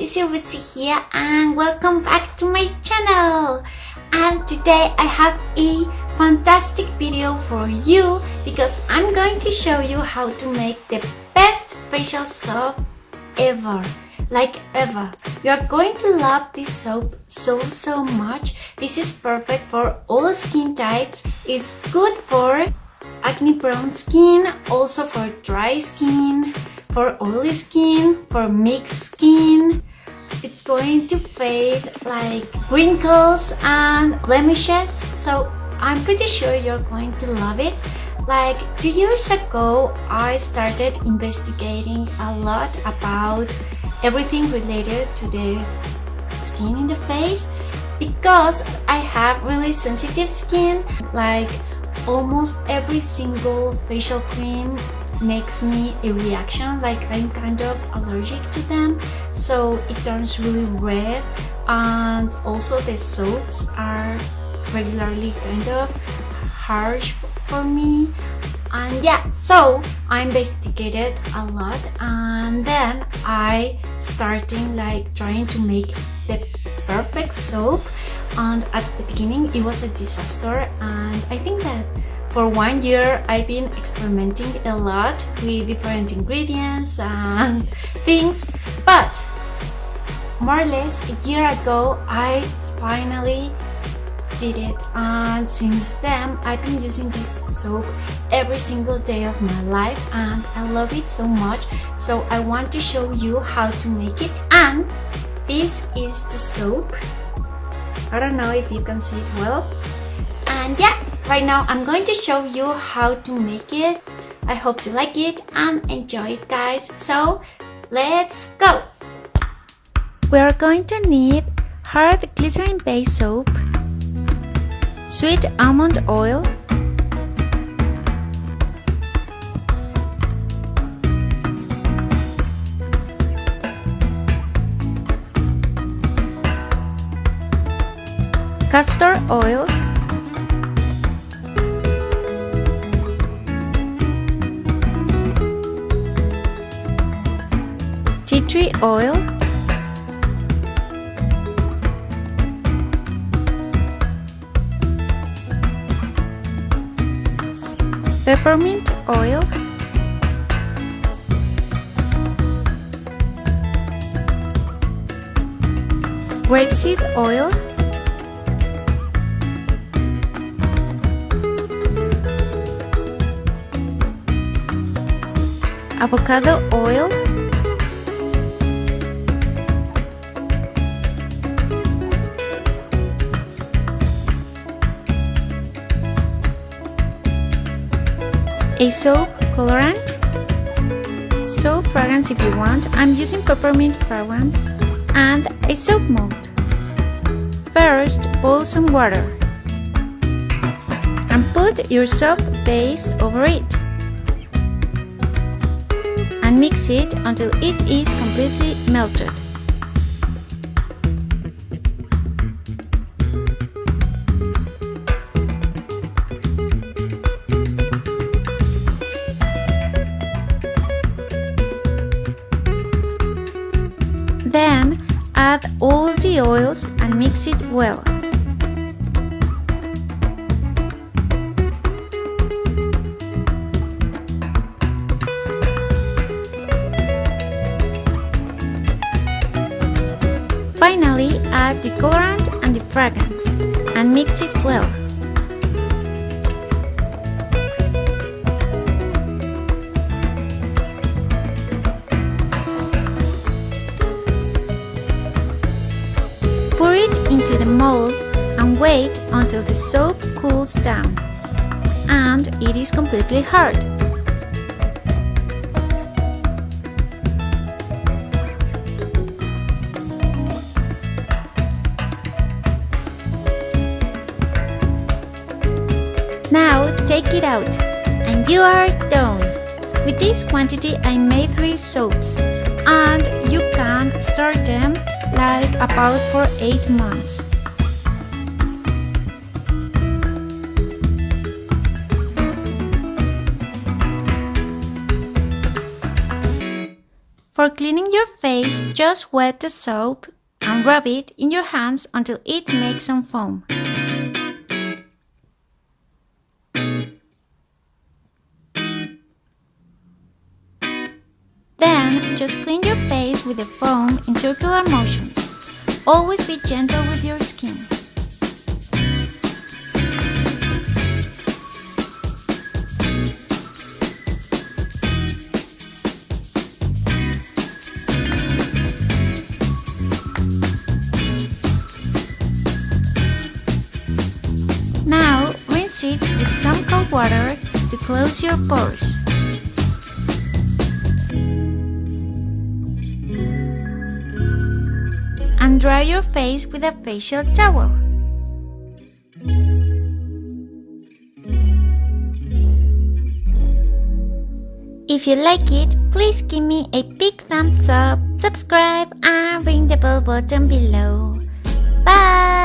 this is Ritzy here and welcome back to my channel. And today I have a fantastic video for you because I'm going to show you how to make the best facial soap ever. Like ever. You're going to love this soap so much. This is perfect for all skin types. It's good for acne prone skin, also for dry skin, for oily skin, for mixed skin. It's going to fade like wrinkles and blemishes, so I'm pretty sure you're going to love it. Like 2 years ago, I started investigating a lot about everything related to the skin in the face because I have really sensitive skin. Like almost every single facial cream makes me a reaction, like I'm kind of allergic to them, so it turns really red, and also the soaps are regularly kind of harsh for me. And yeah, so I investigated a lot and then I started like trying to make the perfect soap, and at the beginning it was a disaster, and I think that for 1 year I've been experimenting a lot with different ingredients and things, but more or less a year ago I finally did it, and since then I've been using this soap every single day of my life and I love it so much. So I want to show you how to make it, and this is the soap. I don't know if you can see it well, and yeah, right now I'm going to show you how to make it. I hope you like it and enjoy it, guys. So let's go. We're going to need hard glycerin based soap, sweet almond oil, castor oil, tea tree oil, peppermint oil, grapeseed oil, avocado oil, a soap colorant, soap fragrance if you want. I'm using peppermint fragrance, and a soap mold. First, boil some water and put your soap base over it and mix it until it is completely melted. Then add all the oils and mix it well. Finally, add the colorant and the fragrance and mix it well. Pour it into the mold and wait until the soap cools down and it is completely hard. Now take it out and you are done. With this quantity I made 3 soaps, and you can store them like about for 8 months. For cleaning your face, just wet the soap and rub it in your hands until it makes some foam. Then, just clean your face with the foam in circular motions. Always be gentle with your skin. Now, rinse it with some cold water to close your pores. And dry your face with a facial towel. If you like it, please give me a big thumbs up, subscribe and ring the bell button below. Bye!